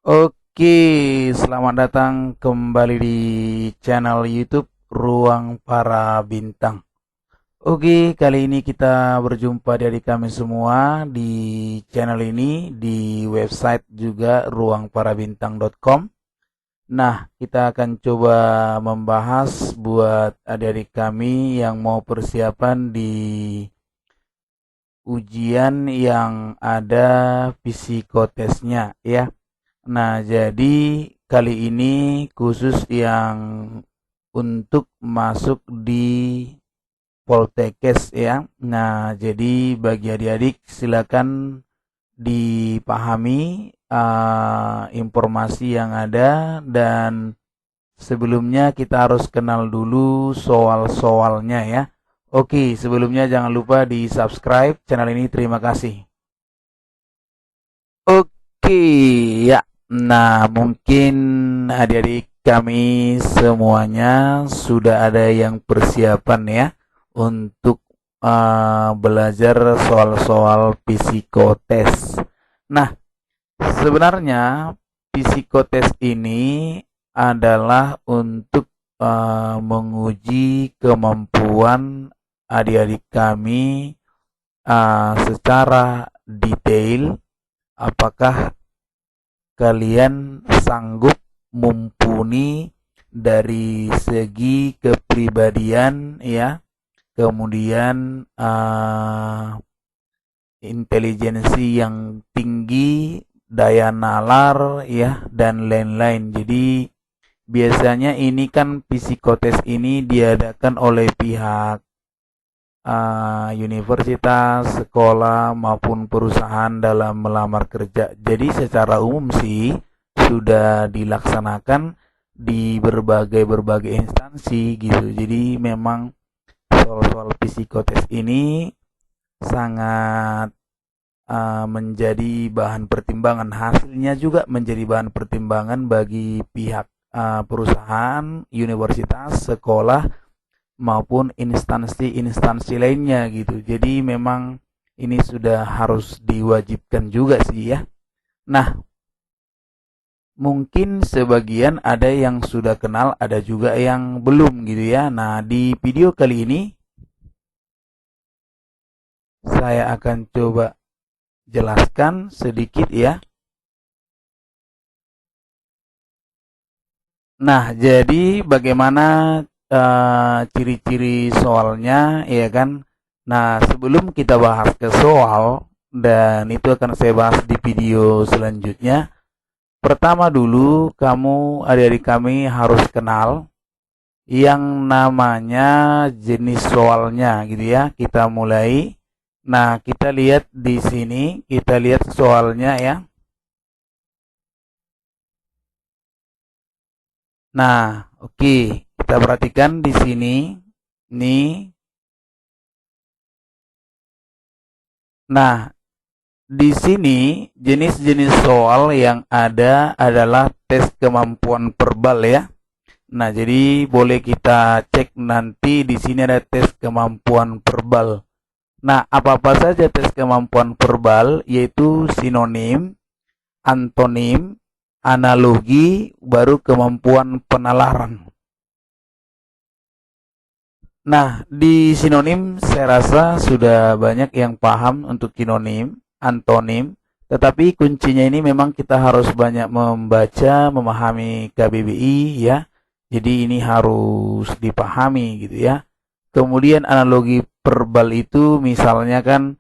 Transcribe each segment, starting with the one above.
Oke, selamat datang kembali di channel YouTube Ruang Para Bintang. Oke, kali ini kita berjumpa dari kami semua di channel ini, di website juga ruangparabintang.com. Nah, kita akan coba membahas buat adik-adik kami yang mau persiapan di ujian yang ada psikotesnya ya. Nah, jadi kali ini khusus yang untuk masuk di Poltekkes ya. Nah, jadi bagi adik-adik silakan dipahami informasi yang ada, dan sebelumnya kita harus kenal dulu soal-soalnya ya. Oke, sebelumnya jangan lupa di subscribe channel ini. Terima kasih. Oke, ya. Nah, mungkin adik-adik kami semuanya sudah ada yang persiapan ya untuk belajar soal-soal psikotes. Nah, sebenarnya psikotes ini adalah untuk menguji kemampuan adik-adik kami secara detail. Apakah kalian sanggup mumpuni dari segi kepribadian ya, kemudian intelijensi yang tinggi, daya nalar ya, dan lain-lain. Jadi biasanya ini kan psikotes ini diadakan oleh pihak universitas, sekolah, maupun perusahaan dalam melamar kerja. Jadi secara umum sih sudah dilaksanakan di berbagai instansi gitu. Jadi memang soal-soal psikotes ini sangat menjadi bahan pertimbangan. Hasilnya juga menjadi bahan pertimbangan bagi pihak perusahaan, universitas, sekolah, maupun instansi-instansi lainnya gitu. Jadi memang ini sudah harus diwajibkan juga sih ya. Nah, mungkin sebagian ada yang sudah kenal, ada juga yang belum gitu ya. Nah, di video kali ini saya akan coba jelaskan sedikit ya. Nah, jadi bagaimana ciri-ciri soalnya ya kan. Nah, sebelum kita bahas ke soal, dan itu akan saya bahas di video selanjutnya, pertama dulu kamu, adik-adik kami, harus kenal yang namanya jenis soalnya gitu ya. Kita mulai. Nah, kita lihat di sini, kita lihat soalnya ya. Nah, oke, kita perhatikan di sini. Nih. Nah, di sini jenis-jenis soal yang ada adalah tes kemampuan verbal ya. Nah, jadi boleh kita cek nanti di sini ada tes kemampuan verbal. Nah, apa-apa saja tes kemampuan verbal, yaitu sinonim, antonim, analogi, baru kemampuan penalaran. Nah, di sinonim saya rasa sudah banyak yang paham untuk sinonim, antonim, tetapi kuncinya ini memang kita harus banyak membaca, memahami KBBI ya. Jadi ini harus dipahami gitu ya. Kemudian analogi verbal itu misalnya kan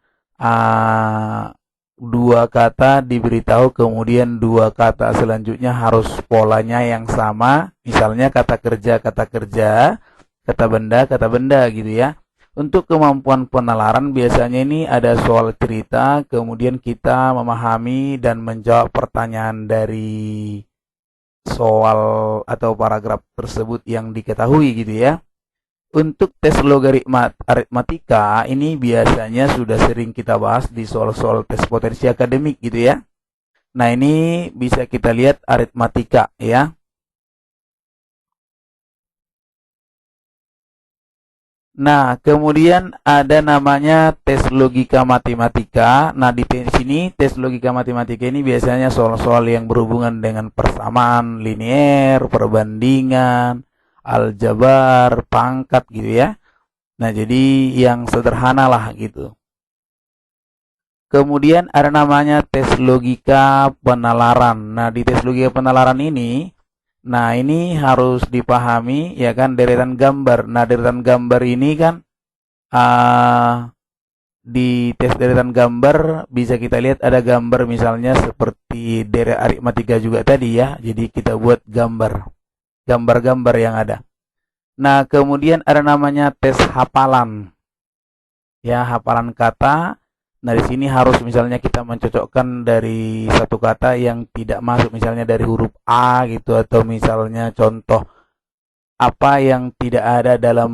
dua kata diberitahu, kemudian dua kata selanjutnya harus polanya yang sama. Misalnya kata kerja, kata benda gitu ya. Untuk kemampuan penalaran biasanya ini ada soal cerita, kemudian kita memahami dan menjawab pertanyaan dari soal atau paragraf tersebut yang diketahui gitu ya. Untuk tes logaritma aritmatika ini biasanya sudah sering kita bahas di soal-soal tes potensi akademik gitu ya. Nah, ini bisa kita lihat aritmatika ya. Nah, kemudian ada namanya tes logika matematika. Nah, di sini tes logika matematika ini biasanya soal-soal yang berhubungan dengan persamaan linear, perbandingan, aljabar, pangkat gitu ya. Nah, jadi yang sederhana lah gitu. Kemudian ada namanya tes logika penalaran. Nah, di tes logika penalaran ini, nah ini harus dipahami ya kan deretan gambar. Nah, deretan gambar ini kan di tes deretan gambar bisa kita lihat ada gambar misalnya seperti deret aritmatika juga tadi ya. Jadi kita buat gambar-gambar yang ada. Nah, kemudian ada namanya tes hafalan. Ya, hafalan kata. Nah, di sini harus misalnya kita mencocokkan dari satu kata yang tidak masuk, misalnya dari huruf A gitu, atau misalnya contoh apa yang tidak ada dalam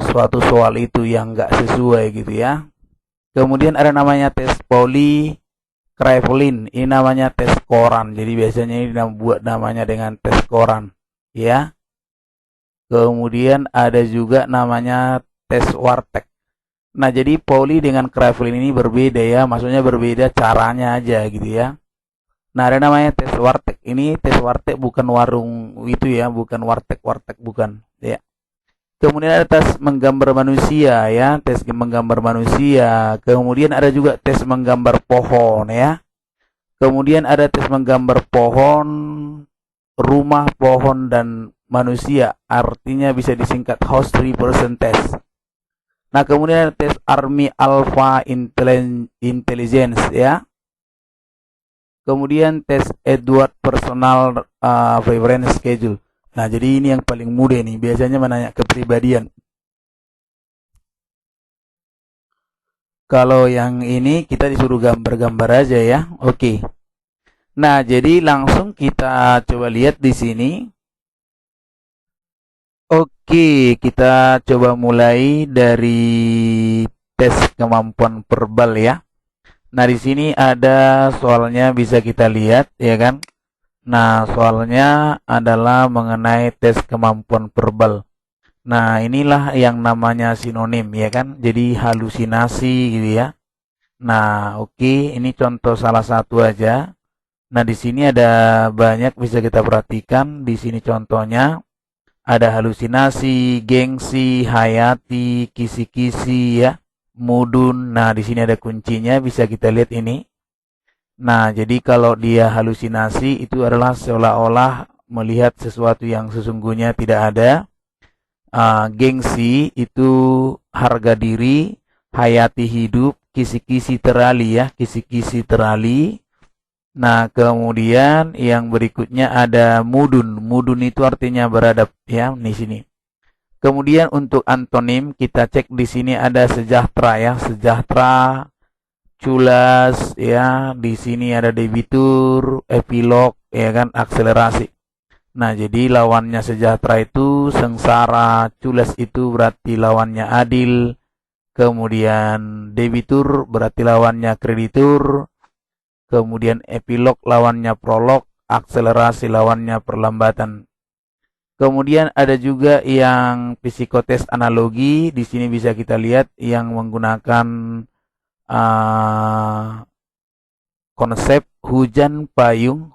suatu soal itu yang nggak sesuai gitu ya. Kemudian ada namanya tes Pauli Kraepelin, ini namanya tes koran. Jadi biasanya ini buat namanya dengan tes koran ya. Kemudian ada juga namanya tes wartek. Nah, jadi Pauli dengan Kraepelin ini berbeda ya, maksudnya berbeda caranya aja gitu ya. Nah, ada namanya tes wartek. Ini tes wartek bukan warung itu ya, bukan wartek bukan ya. Kemudian ada tes menggambar manusia ya, tes menggambar manusia. Kemudian ada juga tes menggambar pohon ya. Kemudian ada tes menggambar pohon, rumah, pohon, dan manusia. Artinya bisa disingkat house tree person test. Nah, kemudian tes Army Alpha Intelligence ya. Kemudian tes Edward Personal Preference Schedule. Nah, jadi ini yang paling mudah nih. Biasanya menanya kepribadian. Kalau yang ini kita disuruh gambar-gambar aja ya. Oke. Nah, jadi langsung kita coba lihat di sini. Oke, kita coba mulai dari tes kemampuan verbal ya. Nah, di sini ada soalnya bisa kita lihat ya kan. Nah, soalnya adalah mengenai tes kemampuan verbal. Nah, inilah yang namanya sinonim ya kan. Jadi halusinasi gitu ya. Nah, oke, ini contoh salah satu aja. Nah, di sini ada banyak bisa kita perhatikan. Di sini contohnya ada halusinasi, gengsi, hayati, kisi-kisi ya, mudun. Nah, di sini ada kuncinya, bisa kita lihat ini. Nah, jadi kalau dia halusinasi itu adalah seolah-olah melihat sesuatu yang sesungguhnya tidak ada. Gengsi itu harga diri, hayati hidup, kisi-kisi terali ya, kisi-kisi terali. Nah, kemudian yang berikutnya ada mudun. Mudun itu artinya beradab ya, di sini. Kemudian untuk antonim kita cek di sini ada sejahtera ya, sejahtera, culas ya, di sini ada debitur, epilog ya kan, akselerasi. Nah, jadi lawannya sejahtera itu sengsara, culas itu berarti lawannya adil, kemudian debitur berarti lawannya kreditur, kemudian epilog lawannya prolog, akselerasi lawannya perlambatan. Kemudian ada juga yang psikotes analogi, di sini bisa kita lihat yang menggunakan konsep hujan payung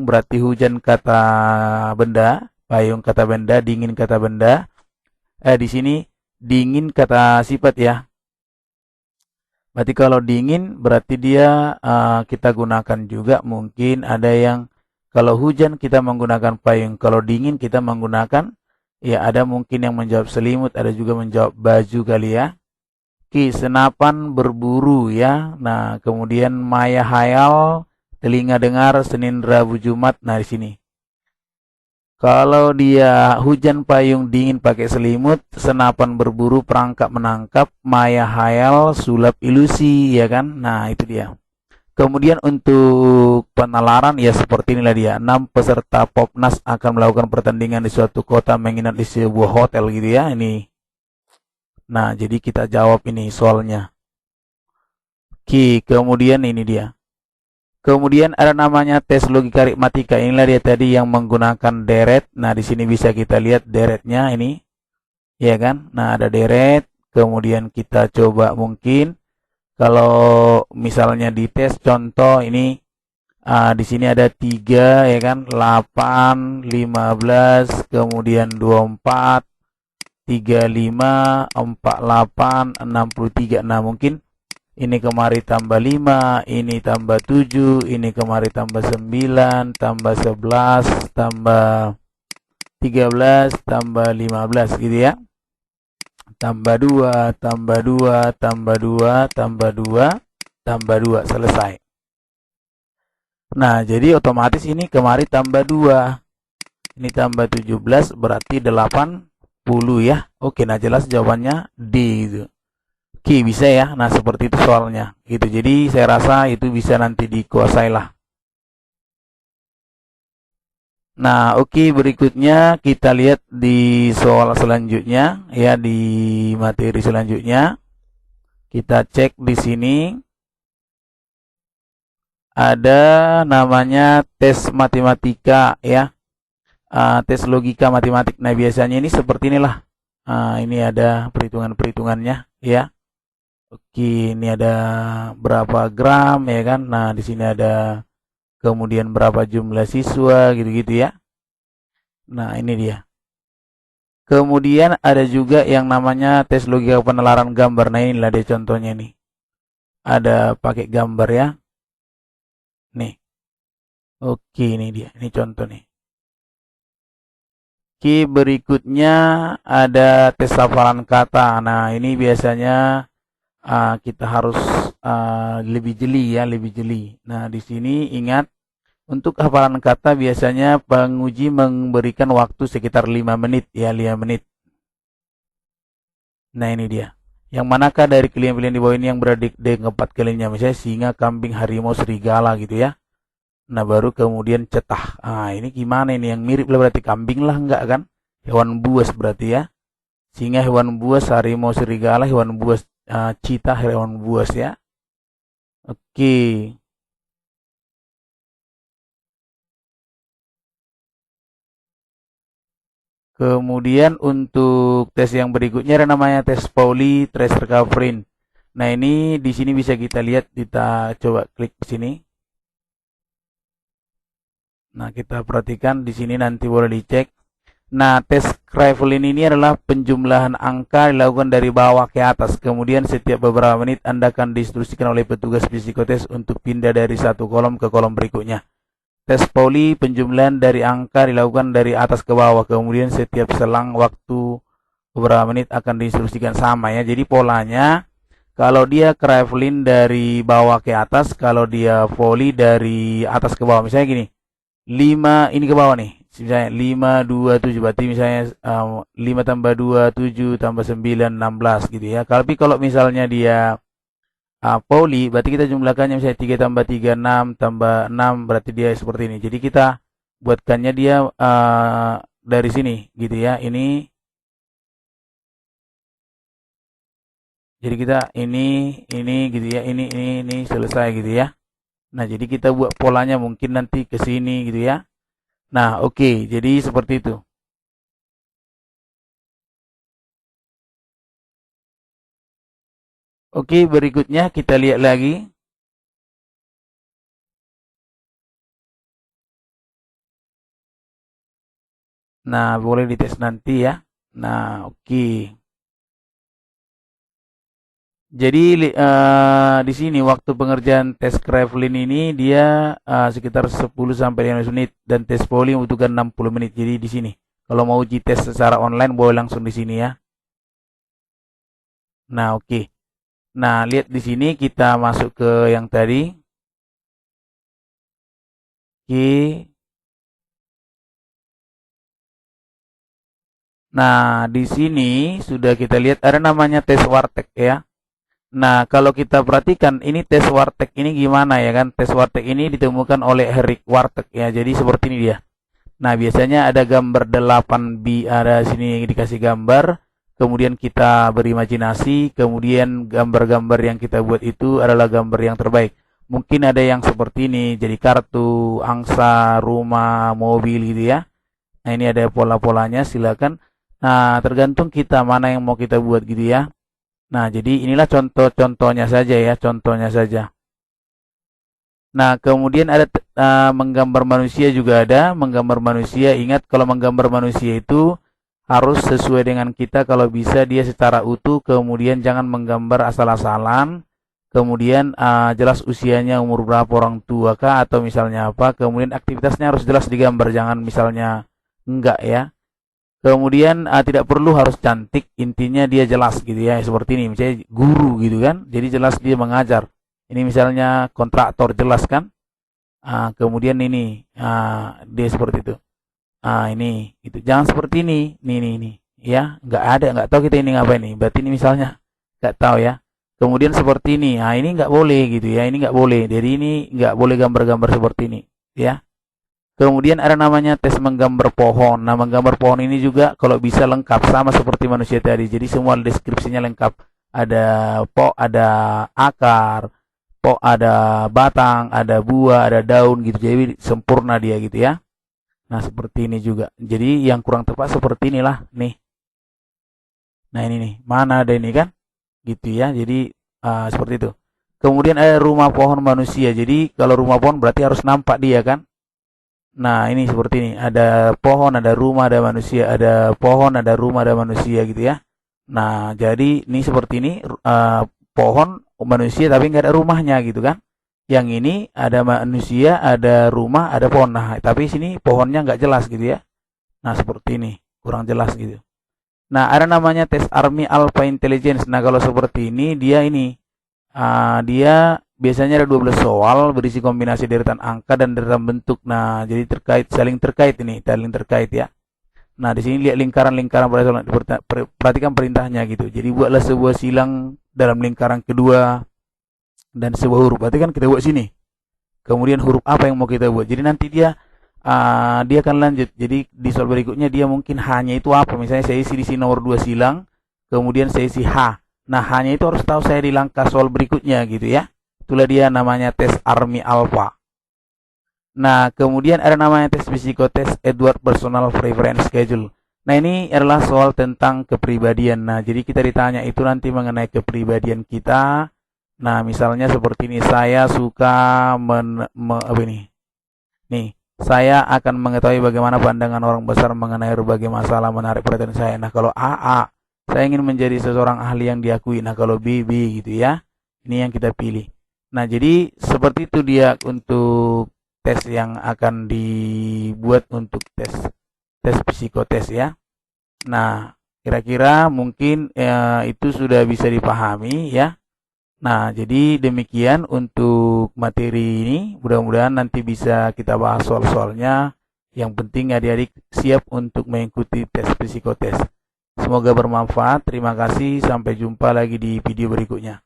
berarti hujan kata benda, payung kata benda, dingin kata benda. Di sini dingin kata sifat ya. Berarti kalau dingin berarti dia kita gunakan juga, mungkin ada yang kalau hujan kita menggunakan payung, kalau dingin kita menggunakan ya, ada mungkin yang menjawab selimut, ada juga menjawab baju kali ya. Senapan berburu ya. Nah, kemudian maya hayal, telinga dengar, Senin, Rabu, Jumat. Nah, di sini. Kalau dia hujan payung dingin pakai selimut, senapan berburu perangkap menangkap, maya hayal sulap ilusi ya kan. Nah, itu dia. Kemudian untuk penalaran ya seperti inilah dia. 6 peserta Popnas akan melakukan pertandingan di suatu kota menginap di sebuah hotel gitu ya. Ini. Nah, jadi kita jawab ini soalnya. Oke, kemudian ini dia. Kemudian ada namanya tes logika aritmatika. Inilah dia tadi yang menggunakan deret. Nah, di sini bisa kita lihat deretnya ini. Ya kan? Nah, ada deret. Kemudian kita coba mungkin kalau misalnya di tes contoh ini di sini ada 3 ya kan, 8, 15, kemudian 24, 35, 48, 63. Nah, mungkin ini kemari tambah 5, ini tambah 7, ini kemari tambah 9, tambah 11, tambah 13, tambah 15 gitu ya. Tambah 2, tambah 2, tambah 2, tambah 2, tambah 2, selesai. Nah, jadi otomatis ini kemari tambah 2. Ini tambah 17 berarti 80 ya. Oke, nah jelas jawabannya D gitu. Oke, bisa ya. Nah, seperti itu soalnya. Gitu. Jadi saya rasa itu bisa nanti dikuasai lah. Nah, oke, berikutnya kita lihat di soal selanjutnya ya, di materi selanjutnya. Kita cek di sini ada namanya tes matematika ya. Tes logika matematik. Nah, biasanya ini seperti inilah. Ini ada perhitungan-perhitungannya ya. Oke, ini ada berapa gram ya kan. Nah, di sini ada kemudian berapa jumlah siswa gitu-gitu ya. Nah, ini dia. Kemudian ada juga yang namanya tes logika penalaran gambar. Nah, inilah dia contohnya nih. Ada pakai gambar ya. Nih. Oke, ini dia. Ini contoh nih. Oke, berikutnya ada tes hafalan kata. Nah, ini biasanya kita harus lebih jeli ya, lebih jeli. Nah, di sini ingat untuk hafalan kata biasanya penguji memberikan waktu sekitar 5 menit ya, 5 menit. Nah, ini dia. Yang manakah dari pilihan-pilihan di bawah ini yang berada di keempat kalinya? Misalnya singa, kambing, harimau, serigala gitu ya. Nah, baru kemudian cetah. Ini gimana ini? Yang mirip lah berarti kambing lah enggak kan? Hewan buas berarti ya. Singa hewan buas, harimau, serigala hewan buas, citah hewan buas ya. Oke. Kemudian untuk tes yang berikutnya ada namanya tes Pauli Tracer Covering. Nah, ini di sini bisa kita lihat, kita coba klik di sini. Nah, kita perhatikan di sini nanti boleh dicek. Nah, tes Kraepelin ini adalah penjumlahan angka dilakukan dari bawah ke atas. Kemudian setiap beberapa menit Anda akan diinstruksikan oleh petugas psikotes untuk pindah dari satu kolom ke kolom berikutnya. Tes Pauli penjumlahan dari angka dilakukan dari atas ke bawah. Kemudian setiap selang waktu beberapa menit akan diinstruksikan, sama ya. Jadi polanya kalau dia Kraepelin dari bawah ke atas, kalau dia Pauli dari atas ke bawah. Misalnya gini. 5 ini ke bawah nih, misalnya 5, 2, 7, berarti misalnya 5 tambah 2, 7 tambah 9, 16 gitu ya. Tapi kalau misalnya dia Pauli, berarti kita jumlahkannya misalnya 3 tambah 3, 6 tambah 6, berarti dia seperti ini. Jadi kita buatkannya dia dari sini gitu ya. Ini jadi kita ini gitu ya, ini selesai gitu ya. Nah, jadi kita buat polanya mungkin nanti ke sini gitu ya. Nah, oke, jadi seperti itu. Oke, berikutnya kita lihat lagi. Nah, boleh dites nanti ya. Nah, oke. Jadi di sini waktu pengerjaan tes Kraepelin ini dia sekitar 10 sampai 15 menit dan tes Pauli membutuhkan 60 menit. Jadi di sini kalau mau uji tes secara online boleh langsung di sini ya. Nah, oke. Nah, lihat di sini kita masuk ke yang tadi. Oke. Nah, di sini sudah kita lihat ada namanya tes Wartek ya. Nah, kalau kita perhatikan ini tes Wartek ini gimana ya kan? Tes Wartek ini ditemukan oleh Henrik Wartek ya. Jadi seperti ini dia. Nah, biasanya ada gambar 8B, ada sini dikasih gambar. Kemudian kita berimajinasi, kemudian gambar-gambar yang kita buat itu adalah gambar yang terbaik. Mungkin ada yang seperti ini, jadi kartu, angsa, rumah, mobil gitu ya. Nah, ini ada pola-polanya, silakan. Nah, tergantung kita mana yang mau kita buat gitu ya. Nah, jadi inilah contoh-contohnya saja ya, contohnya saja. Nah, kemudian ada menggambar manusia juga ada. Menggambar manusia, ingat kalau menggambar manusia itu harus sesuai dengan kita, kalau bisa dia secara utuh, kemudian jangan menggambar asal-asalan, kemudian jelas usianya, umur berapa, orang tua kah, atau misalnya apa, kemudian aktivitasnya harus jelas digambar, jangan misalnya enggak ya. Kemudian tidak perlu harus cantik, intinya dia jelas gitu ya, seperti ini, misalnya guru gitu kan, jadi jelas dia mengajar. Ini misalnya kontraktor, jelas kan. Kemudian ini dia seperti itu. Ini gitu. Jangan seperti ini. Nih. Ya, nggak tahu kita ini ngapain nih. Berarti ini misalnya nggak tahu ya. Kemudian seperti ini. Ini nggak boleh gitu ya. Ini nggak boleh. Jadi ini nggak boleh gambar-gambar seperti ini, ya. Kemudian ada namanya tes menggambar pohon. Nah, menggambar pohon ini juga kalau bisa lengkap sama seperti manusia tadi. Jadi semua deskripsinya lengkap. Ada ada akar, ada batang, ada buah, ada daun gitu. Jadi sempurna dia gitu ya. Nah, seperti ini juga. Jadi yang kurang tepat seperti inilah nih. Nah, ini nih. Mana ada ini kan? Gitu ya. Jadi seperti itu. Kemudian ada rumah pohon manusia. Jadi kalau rumah pohon berarti harus nampak dia kan? Nah, ini seperti ini. Ada pohon, ada rumah, ada manusia. Ada pohon, ada rumah, ada manusia gitu ya. Nah, jadi ini seperti ini. Pohon manusia tapi nggak ada rumahnya gitu kan. Yang ini ada manusia, ada rumah, ada pohon. Nah, tapi sini pohonnya nggak jelas gitu ya. Nah, seperti ini, kurang jelas gitu. Nah, ada namanya tes Army Alpha Intelligence. Nah, kalau seperti ini dia dia biasanya ada 12 soal berisi kombinasi deretan angka dan deretan bentuk. Nah, jadi saling terkait ya. Nah, di sini lihat lingkaran-lingkaran pada soal, perhatikan perintahnya gitu. Jadi buatlah sebuah silang dalam lingkaran kedua dan sebuah huruf. Berarti kan kita buat sini. Kemudian huruf apa yang mau kita buat. Jadi nanti dia akan lanjut. Jadi di soal berikutnya dia mungkin hanya itu apa. Misalnya saya isi di sini nomor 2 silang, kemudian saya isi H. Nah, hanya itu harus tahu saya di langkah soal berikutnya gitu ya. Itulah dia namanya tes Army Alpha. Nah, kemudian ada namanya tes psikotes Edward Personal Preference Schedule. Nah, ini adalah soal tentang kepribadian. Nah, jadi kita ditanya itu nanti mengenai kepribadian kita. Nah, misalnya seperti ini, saya suka apa ini? Nih, saya akan mengetahui bagaimana pandangan orang besar mengenai berbagai masalah menarik perhatian saya. Nah, kalau A, saya ingin menjadi seseorang ahli yang diakui. Nah, kalau B gitu ya. Ini yang kita pilih. Nah, jadi seperti itu dia untuk tes yang akan dibuat untuk tes psikotes ya. Nah, kira-kira mungkin itu sudah bisa dipahami ya. Nah, jadi demikian untuk materi ini. Mudah-mudahan nanti bisa kita bahas soal-soalnya. Yang penting adik-adik siap untuk mengikuti tes psikotes. Semoga bermanfaat. Terima kasih. Sampai jumpa lagi di video berikutnya.